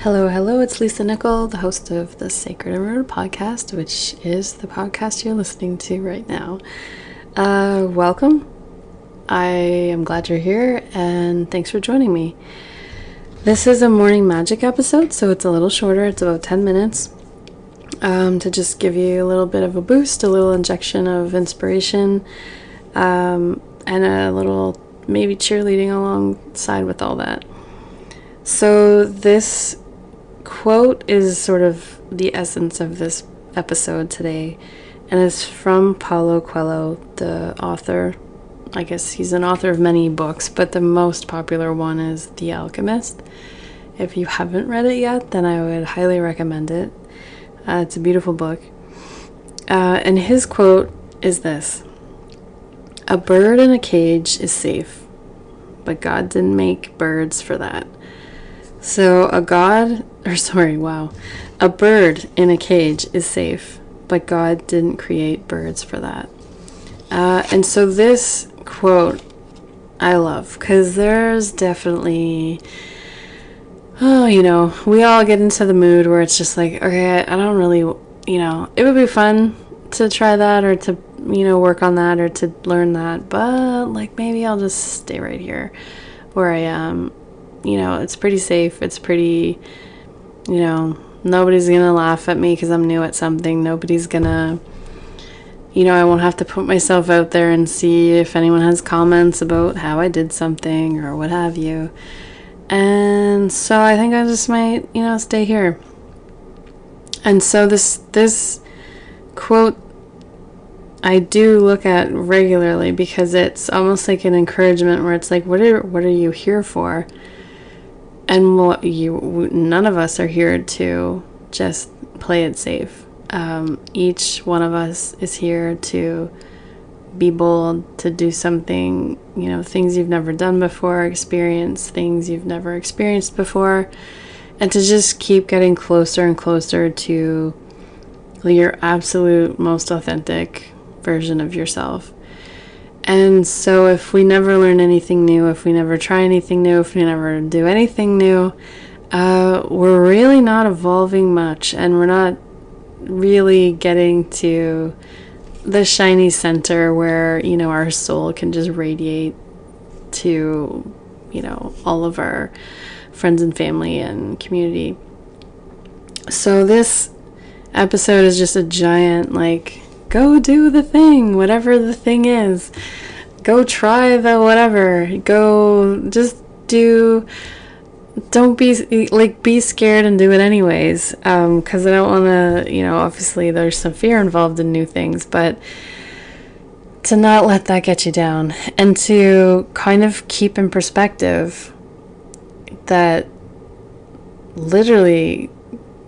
Hello, it's Lisa Nickel, the host of the Sacred and Rooted podcast, which is the podcast you're listening to right now. Welcome. I am glad you're here, and thanks for joining me. This is a morning magic episode, so it's a little shorter. It's about 10 minutes to just give you a little bit of a boost, a little injection of inspiration, and a little maybe cheerleading alongside with all that. So this quote is sort of the essence of this episode today, and it's from Paulo Coelho, the author. I guess he's an author of many books, but the most popular one is The Alchemist. If you haven't read it yet, then I would highly recommend it. It's a beautiful book. And his quote is this: "A bird in a cage is safe, but God didn't make birds for that." So a bird in a cage is safe, but God didn't create birds for that. And so this quote I love, because there's definitely, we all get into the mood where it's just like, okay, I don't really, it would be fun to try that or to, work on that or to learn that, but maybe I'll just stay right here where I am. It's pretty safe. It's pretty, nobody's going to laugh at me because I'm new at something. Nobody's going to, I won't have to put myself out there and see if anyone has comments about how I did something or what have you. And so I think I just might, stay here. And so this quote I do look at regularly because it's almost like an encouragement where it's like, what are you here for? And none of us are here to just play it safe. Each one of us is here to be bold, to do something, things you've never done before, experience things you've never experienced before, and to just keep getting closer and closer to your absolute most authentic version of yourself. And so if we never learn anything new, if we never try anything new, if we never do anything new, we're really not evolving much, and we're not really getting to the shiny center where, our soul can just radiate to, all of our friends and family and community. So this episode is just a giant, go do the thing, whatever the thing is. Go try the whatever. Go just do. Don't be scared and do it anyways. Because I don't want to, obviously there's some fear involved in new things, but to not let that get you down and to kind of keep in perspective that literally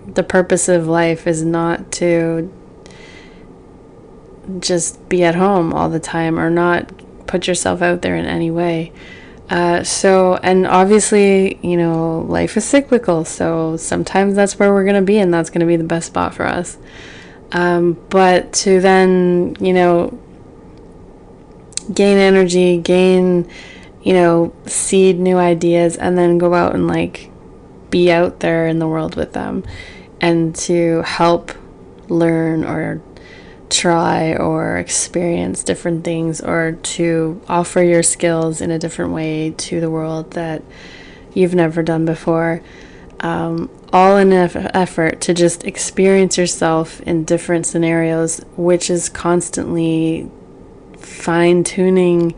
the purpose of life is not to just be at home all the time or not put yourself out there in any way. And obviously, life is cyclical, so sometimes that's where we're going to be, and that's going to be the best spot for us. But to then, gain energy, seed new ideas, and then go out and be out there in the world with them, and to help learn or try or experience different things, or to offer your skills in a different way to the world that you've never done before, all in an effort to just experience yourself in different scenarios, which is constantly fine-tuning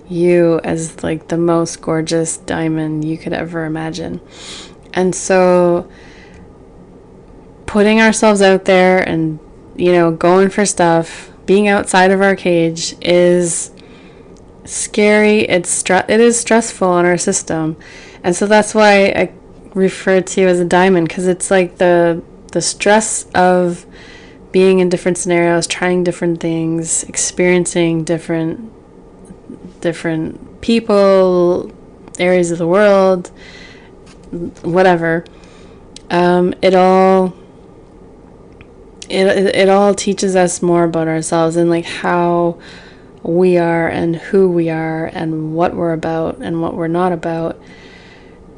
you as the most gorgeous diamond you could ever imagine. And so putting ourselves out there and going for stuff, being outside of our cage is scary. It is stressful on our system. And so that's why I refer to you as a diamond, because it's the stress of being in different scenarios, trying different things, experiencing different people, areas of the world, whatever. It all teaches us more about ourselves and how we are and who we are and what we're about and what we're not about.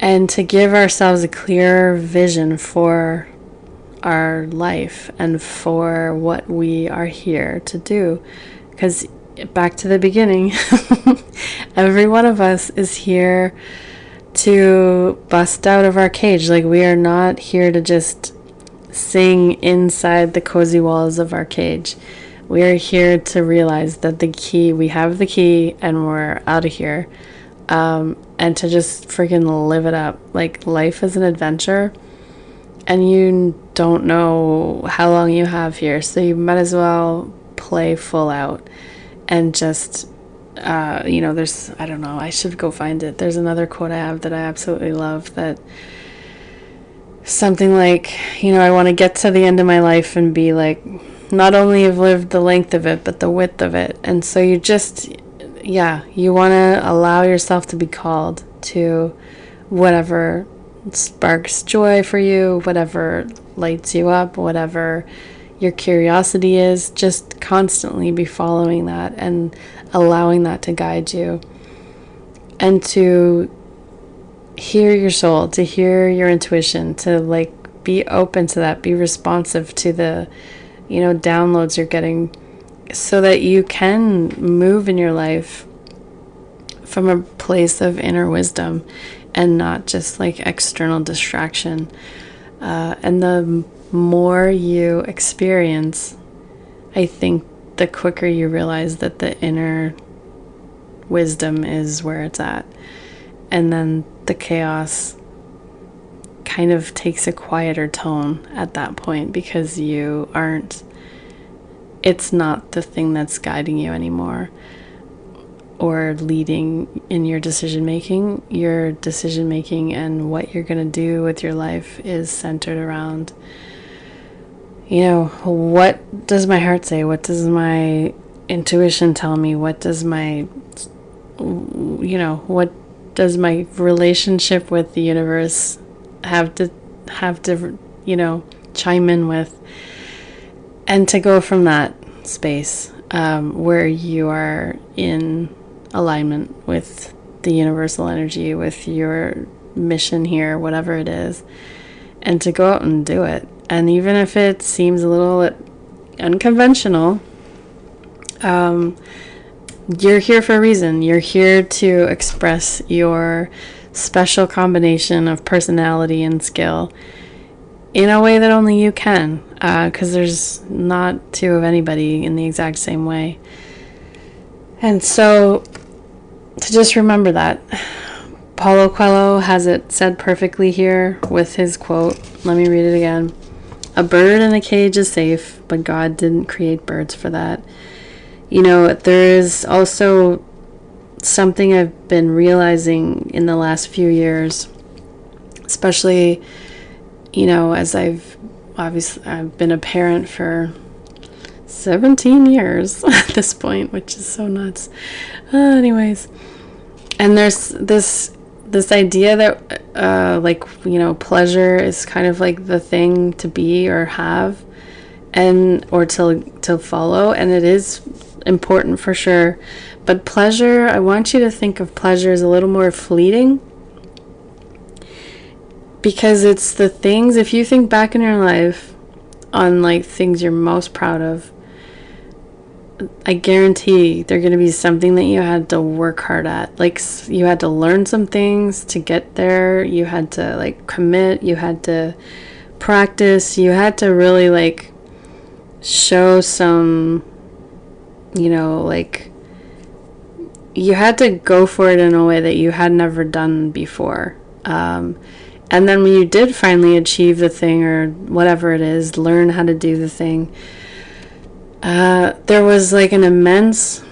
and to give ourselves a clear vision for our life and for what we are here to do. Because back to the beginning, every one of us is here to bust out of our cage. Like, we are not here to just sing inside the cozy walls of our cage. We are here to realize that we have the key, and we're out of here. And to just freaking live it up. Like, life is an adventure, and you don't know how long you have here, so you might as well play full out. And just, there's, I don't know, I should go find it. There's another quote I have that I absolutely love, that something like, I want to get to the end of my life and be like, not only have lived the length of it, but the width of it. And so you want to allow yourself to be called to whatever sparks joy for you, whatever lights you up, whatever your curiosity is. Just constantly be following that and allowing that to guide you, and to hear your soul, to hear your intuition, to be open to that, be responsive to the downloads you're getting, so that you can move in your life from a place of inner wisdom and not just external distraction. And the more you experience, I think the quicker you realize that the inner wisdom is where it's at. And then the chaos kind of takes a quieter tone at that point, because it's not the thing that's guiding you anymore or leading in your decision making. Your decision making and what you're going to do with your life is centered around, what does my heart say? What does my intuition tell me? What does my relationship with the universe have to chime in with? And to go from that space, where you are in alignment with the universal energy, with your mission here, whatever it is, and to go out and do it. And even if it seems a little unconventional, you're here for a reason. You're here to express your special combination of personality and skill in a way that only you can, because there's not two of anybody in the exact same way. And so to just remember that. Paulo Coelho has it said perfectly here with his quote. Let me read it again. "A bird in a cage is safe, but God didn't create birds for that." There is also something I've been realizing in the last few years, especially, as I've been a parent for 17 years at this point, which is so nuts. Anyways, and there's this idea that pleasure is kind of like the thing to be or have, or to follow, and it is important for sure. But pleasure, I want you to think of pleasure as a little more fleeting, because it's the things, if you think back in your life on things you're most proud of, I guarantee they're going to be something that you had to work hard at. You had to learn some things to get there. You had to commit. You had to practice. You had to really show some, you had to go for it in a way that you had never done before. And then when you did finally achieve the thing, or whatever it is, learn how to do the thing, there was an immense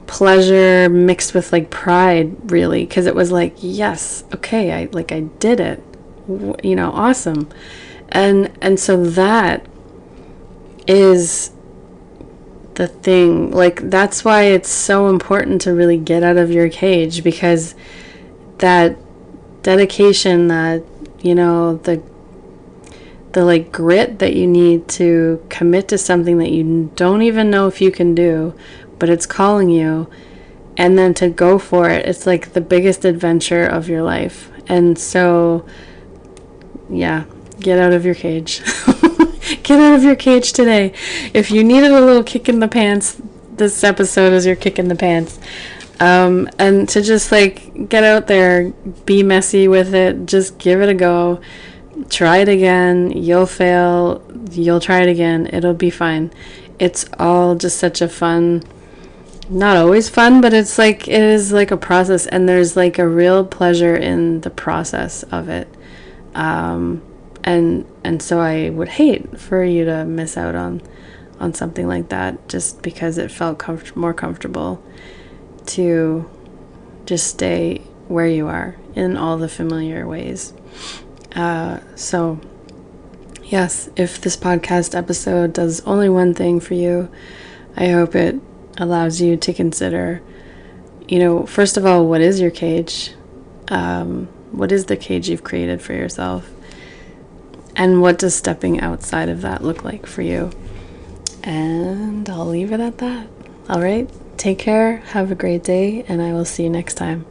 pleasure mixed with pride, really, because it was yes, okay, I did it, awesome. And so that is the thing. That's why it's so important to really get out of your cage, because that dedication, that the grit that you need to commit to something that you don't even know if you can do, but it's calling you, and then to go for it, it's the biggest adventure of your life. And so, yeah, get out of your cage. Get out of your cage today. If you needed a little kick in the pants, this episode is your kick in the pants. And to just like get out there, be messy with it, just give it a go. Try it again. You'll fail. You'll try it again. It'll be fine. It's all just such a fun, not always fun, but it's like, it is like a process, and there's like a real pleasure in the process of it. And so I would hate for you to miss out on something like that, just because it felt more comfortable to just stay where you are in all the familiar ways. So yes, if this podcast episode does only one thing for you, I hope it allows you to consider, first of all, what is your cage? What is the cage you've created for yourself? And what does stepping outside of that look like for you? And I'll leave it at that. All right. Take care. Have a great day. And I will see you next time.